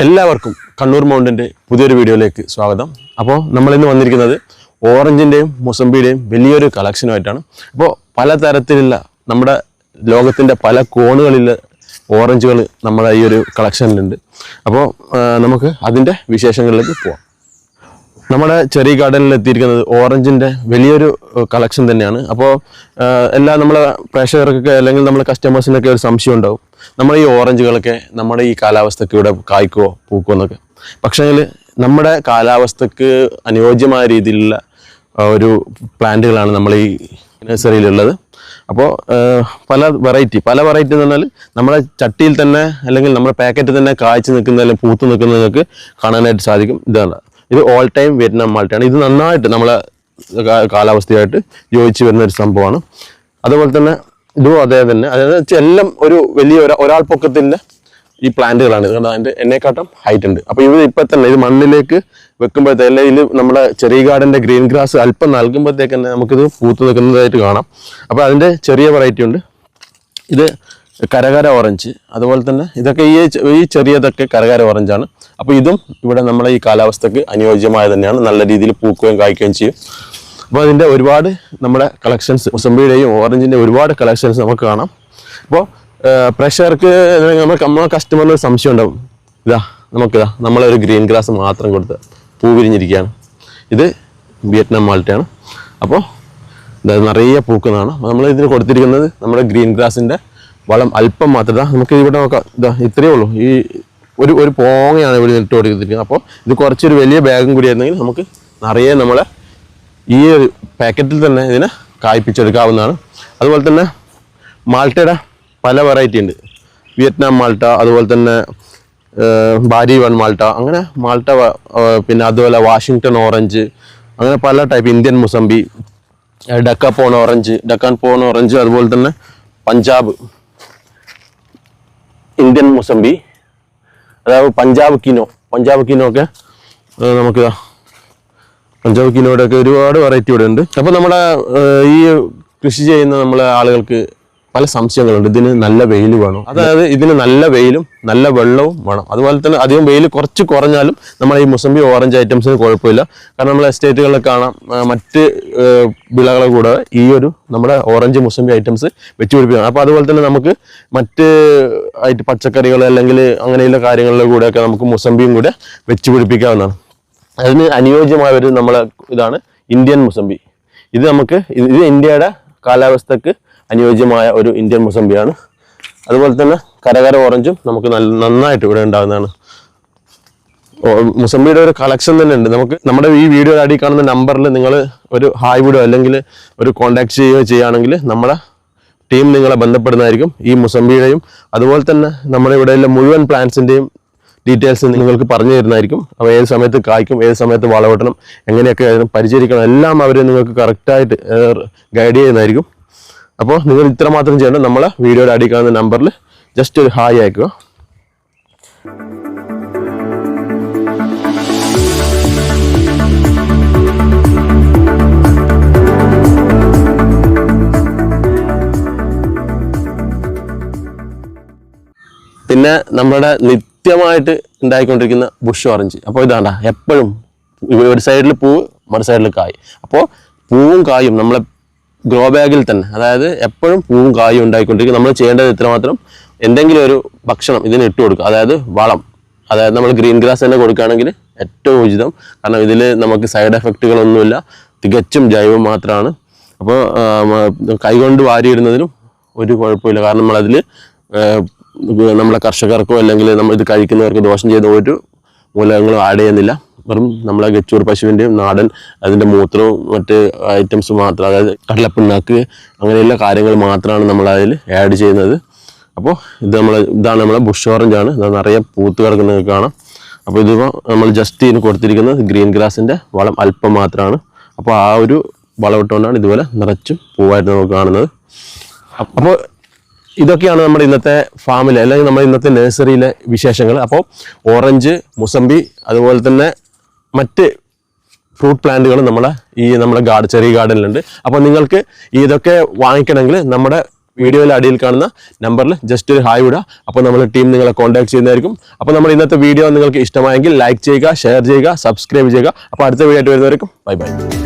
എല്ലാവർക്കും കണ്ണൂർ മൗണ്ടിൻ്റെ പുതിയൊരു വീഡിയോയിലേക്ക് സ്വാഗതം. അപ്പോൾ നമ്മളിന്ന് വന്നിരിക്കുന്നത് ഓറഞ്ചിൻ്റെയും മുസമ്പിയുടെയും വലിയൊരു കളക്ഷനുമായിട്ടാണ്. അപ്പോൾ പലതരത്തിലുള്ള നമ്മുടെ ലോകത്തിൻ്റെ പല കോണുകളിലെ ഓറഞ്ചുകൾ നമ്മുടെ ഈ ഒരു കളക്ഷനിലുണ്ട്. അപ്പോൾ നമുക്ക് അതിൻ്റെ വിശേഷങ്ങളിലേക്ക് പോവാം. നമ്മുടെ ചെറിയ ഗാർഡനിൽ എത്തിയിരിക്കുന്നത് ഓറഞ്ചിൻ്റെ വലിയൊരു കളക്ഷൻ തന്നെയാണ്. അപ്പോൾ എല്ലാ നമ്മളെ പ്രേക്ഷകർക്കൊക്കെ അല്ലെങ്കിൽ നമ്മളെ കസ്റ്റമേഴ്സിനൊക്കെ ഒരു സംശയം ഉണ്ടാവും, നമ്മുടെ ഈ ഓറഞ്ചുകളൊക്കെ നമ്മുടെ ഈ കാലാവസ്ഥയ്ക്ക് ഇവിടെ കായ്ക്കോ പൂക്കോ എന്നൊക്കെ. പക്ഷേ നമ്മുടെ കാലാവസ്ഥക്ക് അനുയോജ്യമായ രീതിയിലുള്ള ഒരു പ്ലാന്റുകളാണ് നമ്മൾ ഈ നഴ്സറിയിലുള്ളത്. അപ്പോൾ പല വെറൈറ്റി എന്ന് പറഞ്ഞാൽ നമ്മുടെ ചട്ടിയിൽ തന്നെ അല്ലെങ്കിൽ നമ്മുടെ പാക്കറ്റിൽ തന്നെ കായ്ച്ച് നിൽക്കുന്ന അല്ലെങ്കിൽ പൂത്ത് നിൽക്കുന്നതൊക്കെ കാണാനായിട്ട് സാധിക്കും. ഇതാണ് ഇത് ഓൾ ടൈം വിയറ്റ്നാം മാൾട്ടയാണ്. ഇത് നന്നായിട്ട് നമ്മളെ കാലാവസ്ഥയായിട്ട് യോജിച്ച് വരുന്ന ഒരു സംഭവമാണ്. അതുപോലെ തന്നെ ഇതും അതേ തന്നെ, അതായത് എല്ലാം ഒരു വലിയ ഒരാൾ പൊക്കത്തിൻ്റെ ഈ പ്ലാന്റുകളാണ്. ഇത് അതിൻ്റെ എന്നെക്കാട്ടും ഹൈറ്റ് ഉണ്ട്. അപ്പോൾ ഇത് ഇപ്പം തന്നെ ഇത് മണ്ണിലേക്ക് വെക്കുമ്പോഴത്തേക്ക് അല്ലെങ്കിൽ ഇതിൽ നമ്മുടെ ചെറിയ ഗാർഡൻ്റെ ഗ്രീൻ ഗ്രാസ് അല്പം നൽകുമ്പോഴത്തേക്ക് തന്നെ നമുക്കിത് പൂത്ത് നിൽക്കുന്നതായിട്ട് കാണാം. അപ്പോൾ അതിൻ്റെ ചെറിയ വെറൈറ്റി ഉണ്ട്. ഇത് കരകര ഓറഞ്ച്, അതുപോലെ തന്നെ ഇതൊക്കെ ഈ ചെറിയതൊക്കെ കരകര ഓറഞ്ചാണ്. അപ്പോൾ ഇതും ഇവിടെ നമ്മളെ ഈ കാലാവസ്ഥക്ക് അനുയോജ്യമായ തന്നെയാണ്, നല്ല രീതിയിൽ പൂക്കുകയും കായ്ക്കുകയും ചെയ്യും. അപ്പോൾ അതിൻ്റെ ഒരുപാട് നമ്മുടെ കളക്ഷൻസ്, മുസമ്പിയുടെയും ഓറഞ്ചിൻ്റെ ഒരുപാട് കളക്ഷൻസ് നമുക്ക് കാണാം. അപ്പോൾ പ്രേക്ഷകർക്ക് നമ്മളെ കസ്റ്റമറിന് സംശയം ഉണ്ടാവും, നമ്മളൊരു ഗ്രീൻ ഗ്രാസ് മാത്രം കൊടുത്ത് പൂ വിരിഞ്ഞിരിക്കുകയാണ്. ഇത് വിയറ്റ്നാം മാൾട്ടയാണ്. അപ്പോൾ ഇത് നിറയെ പൂക്കുന്നതാണ്. നമ്മൾ ഇതിന് കൊടുത്തിരിക്കുന്നത് നമ്മുടെ ഗ്രീൻ ഗ്രാസിൻ്റെ വളം അല്പം മാത്രം. നമുക്ക് ഇവിടെ നോക്കാം, ഇത്രയേ ഉള്ളൂ. ഈ ഒരു പോങ്ങയാണ് ഇവിടെ ഇട്ട് കൊടുത്തിരിക്കുന്നത്. അപ്പോൾ ഇത് കുറച്ചൊരു വലിയ ബാഗും കൂടി ആയിരുന്നെങ്കിൽ നമുക്ക് നിറയെ നമ്മളെ ഈ ഒരു പാക്കറ്റിൽ തന്നെ ഇതിനെ കായ്പ്പിച്ചെടുക്കാവുന്നതാണ്. അതുപോലെ തന്നെ മാൾട്ടയുടെ പല വെറൈറ്റി ഉണ്ട്. വിയറ്റ്നാം മാൾട്ട, അതുപോലെ തന്നെ ബാരി വൺ മാൾട്ട, അങ്ങനെ മാൾട്ട, പിന്നെ അതുപോലെ വാഷിങ്ടൺ ഓറഞ്ച്, അങ്ങനെ പല ടൈപ്പ്, ഇന്ത്യൻ മുസമ്പി, ഡക്കാൻ പോൺ ഓറഞ്ച്, അതുപോലെ തന്നെ പഞ്ചാബ് ഇന്ത്യൻ മുസമ്പി, അതായത് പഞ്ചാബ് കിനോ ഒക്കെ നമുക്ക് പഞ്ചാബ് കിനോയുടെ ഒക്കെ ഒരുപാട് വെറൈറ്റി ഇവിടെ ഉണ്ട്. അപ്പോൾ നമ്മുടെ ഈ കൃഷി ചെയ്യുന്ന നമ്മളെ ആളുകൾക്ക് പല സംശയങ്ങളുണ്ട്. ഇതിന് നല്ല വെയിൽ വേണം, അതായത് ഇതിന് നല്ല വെയിലും നല്ല വെള്ളവും വേണം. അതുപോലെ തന്നെ അധികം വെയിൽ കുറച്ച് കുറഞ്ഞാലും നമ്മുടെ ഈ മുസമ്പി ഓറഞ്ച് ഐറ്റംസിന് കുഴപ്പമില്ല. കാരണം നമ്മൾ എസ്റ്റേറ്റുകളിലൊക്കെ കാണാം മറ്റ് വിളകളെ കൂടെ ഈ ഒരു നമ്മുടെ ഓറഞ്ച് മുസമ്പി ഐറ്റംസ് വെച്ച് പിടിപ്പിക്കണം. അപ്പോൾ അതുപോലെ തന്നെ നമുക്ക് മറ്റ് പച്ചക്കറികൾ അല്ലെങ്കിൽ അങ്ങനെയുള്ള കാര്യങ്ങളിലെ കൂടെയൊക്കെ നമുക്ക് മുസമ്പിയും കൂടെ വെച്ച് പിടിപ്പിക്കാവുന്നതാണ്. അതിന് അനുയോജ്യമായ ഒരു നമ്മളെ ഇതാണ് ഇന്ത്യൻ മുസമ്പി. ഇത് ഇന്ത്യയുടെ കാലാവസ്ഥക്ക് അനുയോജ്യമായ ഒരു ഇന്ത്യൻ മുസമ്പിയാണ്. അതുപോലെ തന്നെ കരകര ഓറഞ്ചും നമുക്ക് നന്നായിട്ട് ഇവിടെ ഉണ്ടാകുന്നതാണ്. മുസമ്പിയുടെ ഒരു കളക്ഷൻ തന്നെ ഉണ്ട്. നമുക്ക് നമ്മുടെ ഈ വീഡിയോ അടി കാണുന്ന നമ്പറിൽ നിങ്ങൾ ഒരു ഹായ് വിടുകയോ അല്ലെങ്കിൽ ഒരു കോൺടാക്ട് ചെയ്യുകയാണെങ്കിൽ നമ്മുടെ ടീം നിങ്ങളെ ബന്ധപ്പെടുന്നതായിരിക്കും. ഈ മുസമ്പിയുടെയും അതുപോലെ തന്നെ നമ്മുടെ ഇവിടെയുള്ള മുഴുവൻ പ്ലാന്റ്സിൻ്റെയും ഡീറ്റെയിൽസ് നിങ്ങൾക്ക് പറഞ്ഞു തരുന്നതായിരിക്കും. അപ്പോൾ ഏത് സമയത്ത് കായ്ക്കും, ഏത് സമയത്ത് വളമിടണം, എങ്ങനെയൊക്കെ പരിചരിക്കണം, എല്ലാം അവർ നിങ്ങൾക്ക് കറക്റ്റായിട്ട് ഗൈഡ് ചെയ്യുന്നതായിരിക്കും. അപ്പോൾ നിങ്ങൾ ഇത്ര മാത്രം ചെയ്യണം, നമ്മളെ വീഡിയോയുടെ അടി കാണുന്ന നമ്പറിൽ ജസ്റ്റ് ഒരു ഹായ് അയക്കുക. പിന്നെ നമ്മുടെ നിത്യമായിട്ട് ഉണ്ടായിക്കൊണ്ടിരിക്കുന്ന ബുഷ് ഓറഞ്ച്. അപ്പോൾ ഇതാണ്ട എപ്പോഴും ഒരു സൈഡിൽ പൂവ് മറു സൈഡിൽ കായ്. അപ്പോൾ പൂവും കായും നമ്മളെ ഗ്രോ ബാഗിൽ തന്നെ, അതായത് എപ്പോഴും പൂവും കായും ഉണ്ടായിക്കൊണ്ടിരിക്കും. നമ്മൾ ചെയ്യേണ്ടത് ഇത്രമാത്രം, എന്തെങ്കിലും ഒരു ഭക്ഷണം ഇതിന് ഇട്ട് കൊടുക്കുക, അതായത് വളം. അതായത് നമ്മൾ ഗ്രീൻ ഗ്രാസ് തന്നെ കൊടുക്കുകയാണെങ്കിൽ ഏറ്റവും ഉചിതം. കാരണം ഇതിൽ നമുക്ക് സൈഡ് എഫക്റ്റുകളൊന്നുമില്ല, തികച്ചും ജൈവം മാത്രമാണ്. അപ്പോൾ കൈകൊണ്ട് വാരിയിടുന്നതിനും ഒരു കുഴപ്പമില്ല. കാരണം നമ്മളതിൽ നമ്മളെ കർഷകർക്കോ അല്ലെങ്കിൽ നമ്മൾ ഇത് കഴിക്കുന്നവർക്ക് ദോഷം ചെയ്ത ഒരു മൂലകങ്ങളും ആഡ് ചെയ്യുന്നില്ല. വെറും നമ്മളെ ഗച്ചൂർ പശുവിൻ്റെയും നാടൻ അതിൻ്റെ മൂത്രവും മറ്റ് ഐറ്റംസ് മാത്രം, അതായത് കടലപ്പിണ്ണാക്ക് അങ്ങനെയുള്ള കാര്യങ്ങൾ മാത്രമാണ് നമ്മളതിൽ ആഡ് ചെയ്യുന്നത്. അപ്പോൾ ഇതാണ് നമ്മളെ ബുഷ് ഓറഞ്ചാണ്. ഇത് നിറയെ പൂത്ത് കിടക്കുന്നത് കാണാം. അപ്പോൾ ഇതിപ്പോൾ നമ്മൾ ജസ്റ്റ് ഇതിന് കൊടുത്തിരിക്കുന്നത് ഗ്രീൻ ഗ്രാസിൻ്റെ വളം അല്പം മാത്രമാണ്. അപ്പോൾ ആ ഒരു വളം ഇട്ടുകൊണ്ടാണ് ഇതുപോലെ നിറച്ചും പൂവായിട്ട് നമുക്ക് കാണുന്നത്. അപ്പോൾ ഇതൊക്കെയാണ് നമ്മുടെ ഇന്നത്തെ ഫാമിലെ അല്ലെങ്കിൽ നമ്മുടെ ഇന്നത്തെ നഴ്സറിയിലെ വിശേഷങ്ങൾ. അപ്പോൾ ഓറഞ്ച്, മുസമ്പി, അതുപോലെ തന്നെ മറ്റ് ഫ്രൂട്ട് പ്ലാന്റുകൾ നമ്മുടെ ചെറിയ ഗാർഡനിലുണ്ട്. അപ്പോൾ നിങ്ങൾക്ക് ഇതൊക്കെ വാങ്ങിക്കണമെങ്കിൽ നമ്മുടെ വീഡിയോയിൽ അടിയിൽ കാണുന്ന നമ്പറിൽ ജസ്റ്റ് ഒരു ഹായ് വിടുക. അപ്പോൾ നമ്മുടെ ടീം നിങ്ങളെ കോൺടാക്ട് ചെയ്യുന്നതായിരിക്കും. അപ്പോൾ നമ്മുടെ ഇന്നത്തെ വീഡിയോ നിങ്ങൾക്ക് ഇഷ്ടമായെങ്കിൽ ലൈക്ക് ചെയ്യുക, ഷെയർ ചെയ്യുക, സബ്സ്ക്രൈബ് ചെയ്യുക. അപ്പോൾ അടുത്ത വീഡിയോ ആയിട്ട് വരുന്നവരേക്കും ബൈ ബൈ.